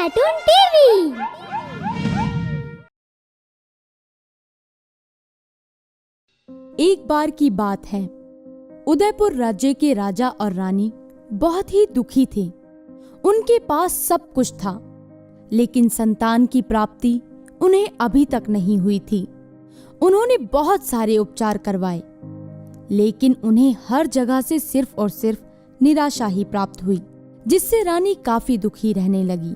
Cartoon TV. एक बार की बात है, उदयपुर राज्य के राजा और रानी बहुत ही दुखी थे। उनके पास सब कुछ था, लेकिन संतान की प्राप्ति उन्हें अभी तक नहीं हुई थी। उन्होंने बहुत सारे उपचार करवाए, लेकिन उन्हें हर जगह से सिर्फ और सिर्फ निराशा ही प्राप्त हुई, जिससे रानी काफी दुखी रहने लगी।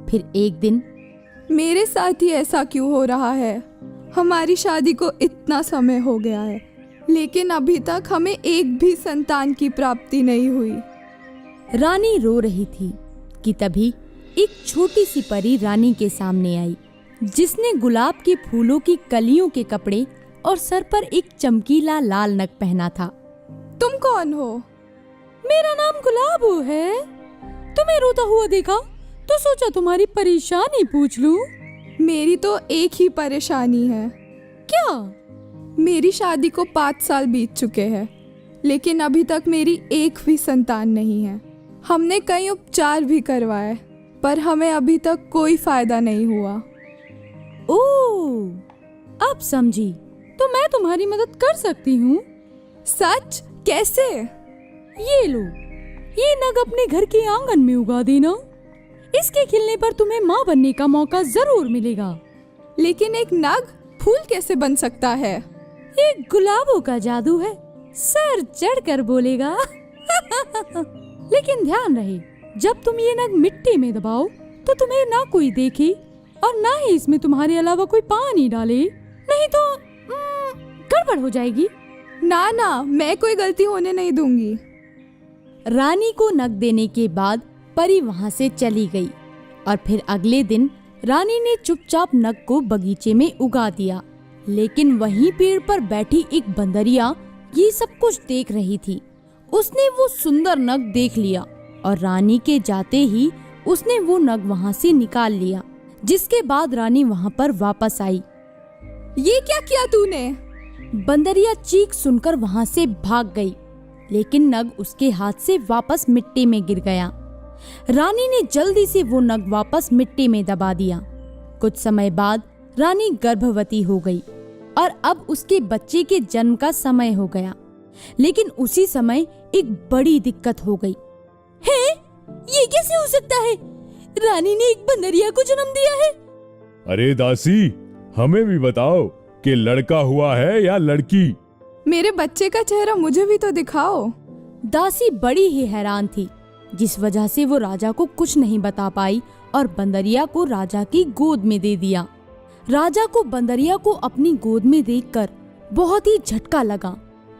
फिर एक दिन, मेरे साथ ही ऐसा क्यों हो रहा है? हमारी शादी को इतना समय हो गया है, लेकिन अभी तक हमें एक भी संतान की प्राप्ति नहीं हुई। रानी रो रही थी कि तभी एक छोटी सी परी रानी के सामने आई, जिसने गुलाब के फूलों की कलियों के कपड़े और सर पर एक चमकीला लाल नग पहना था। तुम कौन हो? मेरा नाम गुलाबो है। तुम्हें रोता हुआ देखा तो सोचा तुम्हारी परेशानी पूछ लूं। मेरी तो एक ही परेशानी है। क्या? मेरी शादी को 5 साल बीत चुके हैं, लेकिन अभी तक मेरी एक भी संतान नहीं है। हमने कई उपचार भी करवाए, पर हमें अभी तक कोई फायदा नहीं हुआ। ओह, अब समझी। तो मैं तुम्हारी मदद कर सकती हूँ। सच? कैसे? ये लो, ये नग अपने घर के आंगन में उगा देना। इसके खिलने पर तुम्हें माँ बनने का मौका जरूर मिलेगा। लेकिन एक नग फूल कैसे बन सकता है? ये गुलाबों का जादू है, सर चढ़कर बोलेगा। लेकिन ध्यान रहे, जब तुम ये नग मिट्टी में दबाओ तो तुम्हें ना कोई देखे और ना ही इसमें तुम्हारे अलावा कोई पानी डाले, नहीं तो गड़बड़ हो जाएगी। ना, मैं कोई गलती होने नहीं दूंगी। रानी को नग देने के बाद परी वहाँ से चली गई और फिर अगले दिन रानी ने चुपचाप नग को बगीचे में उगा दिया। लेकिन वहीं पेड़ पर बैठी एक बंदरिया ये सब कुछ देख रही थी। उसने वो सुंदर नग देख लिया और रानी के जाते ही उसने वो नग वहाँ से निकाल लिया, जिसके बाद रानी वहाँ पर वापस आई। ये क्या किया तूने? बंदरिया चीख सुनकर वहाँ से भाग गई, लेकिन नग उसके हाथ से वापस मिट्टी में गिर गया। रानी ने जल्दी से वो नग वापस मिट्टी में दबा दिया। कुछ समय बाद रानी गर्भवती हो गई और अब उसके बच्चे के जन्म का समय हो गया। लेकिन उसी समय एक बड़ी दिक्कत हो गई। है? ये कैसे हो सकता है? रानी ने एक बंदरिया को जन्म दिया है। अरे दासी, हमें भी बताओ कि लड़का हुआ है या लड़की? मेरे बच्चे का चेहरा मुझे भी तो दिखाओ। दासी बड़ी ही हैरान थी, जिस वजह से वो राजा को कुछ नहीं बता पाई और बंदरिया को राजा की गोद में दे दिया। राजा को बंदरिया को अपनी गोद में देखकर बहुत ही झटका लगा।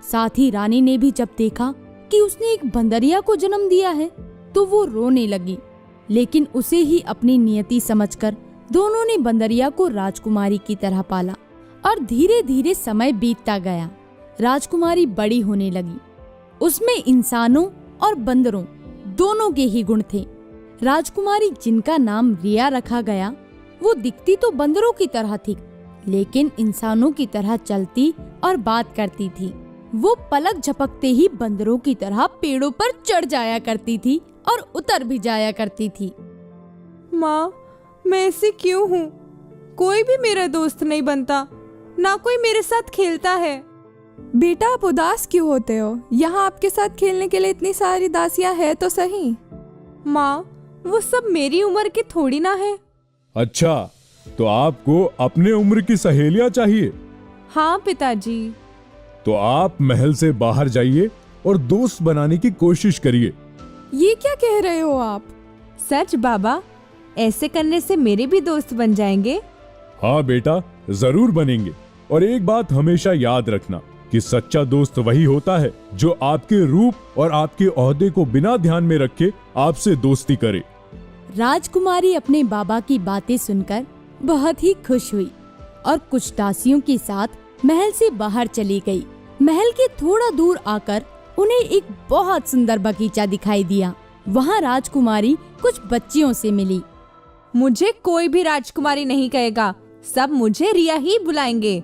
साथ ही रानी ने भी जब देखा कि उसने एक बंदरिया को जन्म दिया है तो वो रोने लगी। लेकिन उसे ही अपनी नियति समझकर दोनों ने बंदरिया को राजकुमारी की तरह पाला और धीरे धीरे समय बीतता गया। राजकुमारी बड़ी होने लगी। उसमें इंसानों और बंदरों दोनों के ही गुण थे। राजकुमारी, जिनका नाम रिया रखा गया, वो दिखती तो बंदरों की तरह थी, लेकिन इंसानों की तरह चलती और बात करती थी। वो पलक झपकते ही बंदरों की तरह पेड़ों पर चढ़ जाया करती थी और उतर भी जाया करती थी। माँ, मैं ऐसी क्यों हूँ? कोई भी मेरा दोस्त नहीं बनता, ना कोई मेरे साथ खेलता है। बेटा, आप उदास क्यों होते हो? यहाँ आपके साथ खेलने के लिए इतनी सारी दासियाँ है तो सही। माँ, वो सब मेरी उम्र की थोड़ी ना है। अच्छा, तो आपको अपने उम्र की सहेलियां चाहिए? हाँ पिताजी। तो आप महल से बाहर जाइए और दोस्त बनाने की कोशिश करिए। ये क्या कह रहे हो आप? सच बाबा, ऐसे करने से मेरे भी दोस्त बन जाएंगे? हाँ बेटा, जरूर बनेंगे। और एक बात हमेशा याद रखना कि सच्चा दोस्त वही होता है जो आपके रूप और आपके ओहदे को बिना ध्यान में रखे आपसे दोस्ती करे। राजकुमारी अपने बाबा की बातें सुनकर बहुत ही खुश हुई और कुछ दासियों के साथ महल से बाहर चली गई। महल के थोड़ा दूर आकर उन्हें एक बहुत सुंदर बगीचा दिखाई दिया। वहाँ राजकुमारी कुछ बच्चियों से मिली। मुझे कोई भी राजकुमारी नहीं कहेगा, सब मुझे रिया ही बुलाएंगे।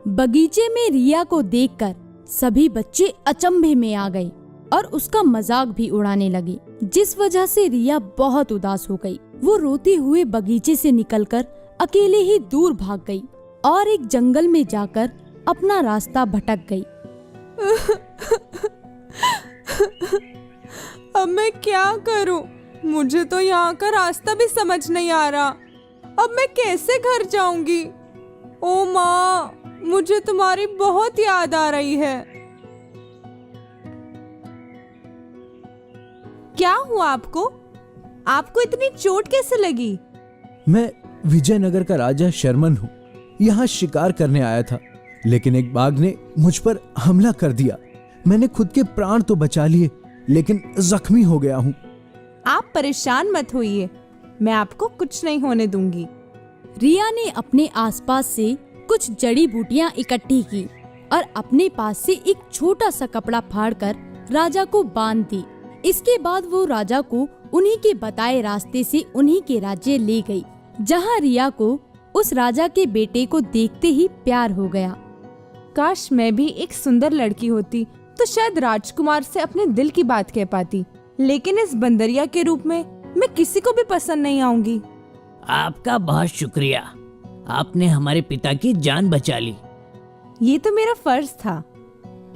बगीचे में रिया को देखकर सभी बच्चे अचंभे में आ गए और उसका मजाक भी उड़ाने लगे, जिस वजह से रिया बहुत उदास हो गई। वो रोते हुए बगीचे से निकलकर अकेले ही दूर भाग गई और एक जंगल में जाकर अपना रास्ता भटक गई। अब मैं क्या करूं? मुझे तो यहाँ का रास्ता भी समझ नहीं आ रहा। अब मैं कैसे घर जाऊंगी? ओ माँ, मुझे तुम्हारी बहुत याद आ रही है। क्या हुआ आपको? आपको इतनी चोट कैसे लगी? मैं विजयनगर का राजा शर्मन हूँ। यहाँ शिकार करने आया था, लेकिन एक बाघ ने मुझ पर हमला कर दिया। मैंने खुद के प्राण तो बचा लिए, लेकिन जख्मी हो गया हूँ। आप परेशान मत होइए, मैं आपको कुछ नहीं होने दूंगी। रिया ने अपने आसपास से कुछ जड़ी बूटियां इकट्ठी की और अपने पास से एक छोटा सा कपड़ा फाड़कर राजा को बांध दी। इसके बाद वो राजा को उन्हीं के बताए रास्ते से उन्हीं के राज्य ले गई, जहाँ रिया को उस राजा के बेटे को देखते ही प्यार हो गया। काश मैं भी एक सुंदर लड़की होती तो शायद राजकुमार से अपने दिल की बात कह पाती, लेकिन इस बंदरिया के रूप में मैं किसी को भी पसंद नहीं आऊंगी। आपका बहुत शुक्रिया, आपने हमारे पिता की जान बचा ली। ये तो मेरा फर्ज था।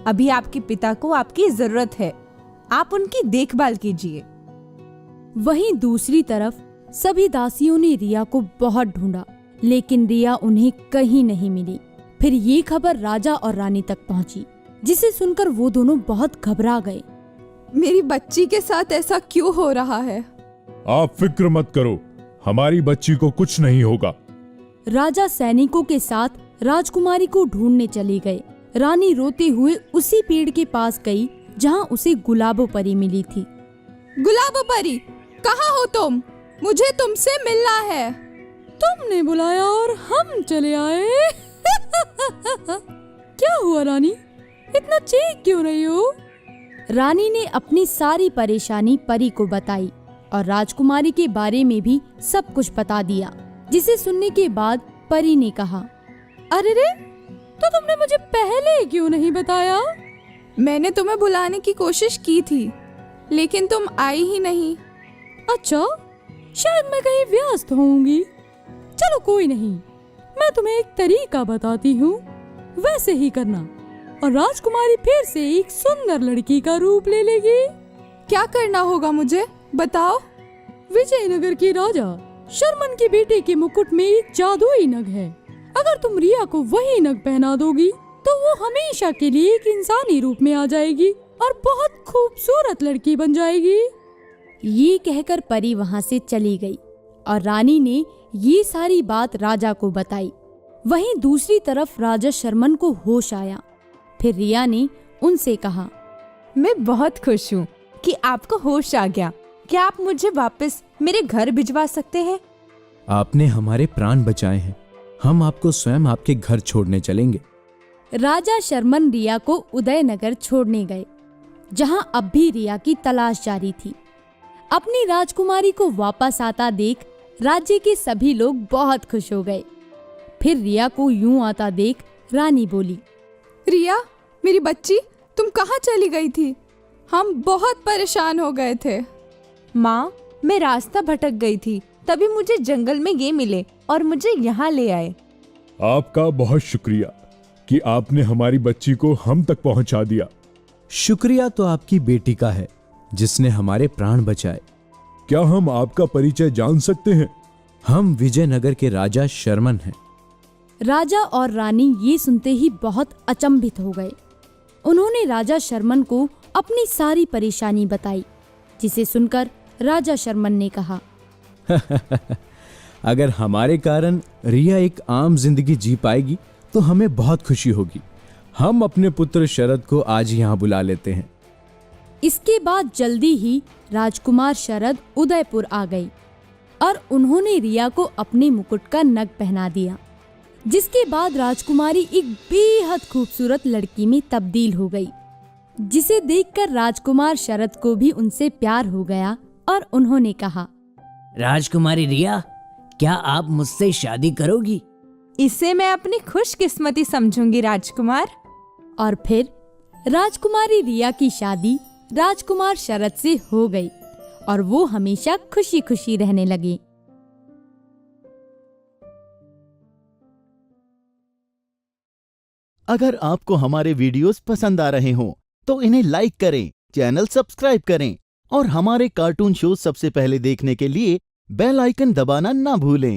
अभी आपके पिता को आपकी जरूरत है, आप उनकी देखभाल कीजिए। वहीं दूसरी तरफ सभी दासियों ने रिया को बहुत ढूंढा, लेकिन रिया उन्हें कहीं नहीं मिली। फिर ये खबर राजा और रानी तक पहुंची, जिसे सुनकर वो दोनों बहुत घबरा गए। मेरी बच्ची के साथ ऐसा क्यों हो रहा है? आप फिक्र मत करो, हमारी बच्ची को कुछ नहीं होगा। राजा सैनिकों के साथ राजकुमारी को ढूंढने चले गए। रानी रोते हुए उसी पेड़ के पास गई जहाँ उसे गुलाबो परी मिली थी। गुलाबो परी, कहाँ हो तुम? मुझे तुमसे मिलना है। तुमने बुलाया और हम चले आए। क्या हुआ रानी, इतना चीख क्यों रही हो? रानी ने अपनी सारी परेशानी परी को बताई और राजकुमारी के बारे में भी सब कुछ बता दिया, जिसे सुनने के बाद परी ने कहा, अरे रे, तो तुमने मुझे पहले क्यों नहीं बताया? मैंने तुम्हें बुलाने की कोशिश की थी, लेकिन तुम आई ही नहीं। अच्छा, शायद मैं कहीं व्यस्त होंगी। चलो कोई नहीं, मैं तुम्हें एक तरीका बताती हूँ, वैसे ही करना और राजकुमारी फिर से एक सुंदर लड़की का रूप ले लेगी। क्या करना होगा मुझे बताओ? विजयनगर के राजा शर्मन के बेटे के मुकुट में एक जादुई नग है। अगर तुम रिया को वही नग पहना दोगी तो वो हमेशा के लिए एक इंसानी रूप में आ जाएगी और बहुत खूबसूरत लड़की बन जाएगी। ये कहकर परी वहाँ से चली गई और रानी ने ये सारी बात राजा को बताई। वहीं दूसरी तरफ राजा शर्मन को होश आया। फिर रिया ने उनसे कहा, मैं बहुत खुश हूँ कि आपको होश आ गया। क्या आप मुझे वापस मेरे घर भिजवा सकते हैं? आपने हमारे प्राण बचाए हैं, हम आपको स्वयं आपके घर छोड़ने चलेंगे। राजा शर्मन रिया को उदयनगर छोड़ने गए, जहाँ अब भी रिया की तलाश जारी थी। अपनी राजकुमारी को वापस आता देख राज्य के सभी लोग बहुत खुश हो गए। फिर रिया को यूं आता देख रानी बोली, रिया, मेरी बच्ची, तुम कहाँ चली गई थी? हम बहुत परेशान हो गए थे। माँ, मैं रास्ता भटक गई थी, तभी मुझे जंगल में ये मिले और मुझे यहाँ ले आए। आपका बहुत शुक्रिया कि आपने हमारी बच्ची को हम तक पहुंचा दिया। शुक्रिया तो आपकी बेटी का है, जिसने हमारे प्राण बचाए। क्या हम आपका परिचय जान सकते हैं? हम विजयनगर के राजा शर्मन हैं। राजा और रानी ये सुनते ही बहुत अचंभित हो गए। उन्होंने राजा शर्मन को अपनी सारी परेशानी बताई, जिसे सुनकर राजा शर्मन ने कहा, अगर हमारे कारण रिया एक आम जिंदगी जी पाएगी तो हमें बहुत खुशी होगी। हम अपने पुत्र शरद को आज यहाँ बुला लेते हैं। इसके बाद जल्दी ही राजकुमार शरद उदयपुर आ गई और उन्होंने रिया को अपने मुकुट का नग पहना दिया, जिसके बाद राजकुमारी एक बेहद खूबसूरत लड़की में तब्दील हो गई, जिसे देखकर राजकुमार शरद को भी उनसे प्यार हो गया और उन्होंने कहा, राजकुमारी रिया, क्या आप मुझसे शादी करोगी? इसे मैं अपनी खुशकिस्मती समझूंगी राजकुमार। और फिर राजकुमारी रिया की शादी राजकुमार शरद से हो गई और वो हमेशा खुशी खुशी रहने लगे। अगर आपको हमारे वीडियोस पसंद आ रहे हों तो इन्हें लाइक करें, चैनल सब्सक्राइब करें और हमारे कार्टून शो सबसे पहले देखने के लिए बेल आइकन दबाना ना भूलें।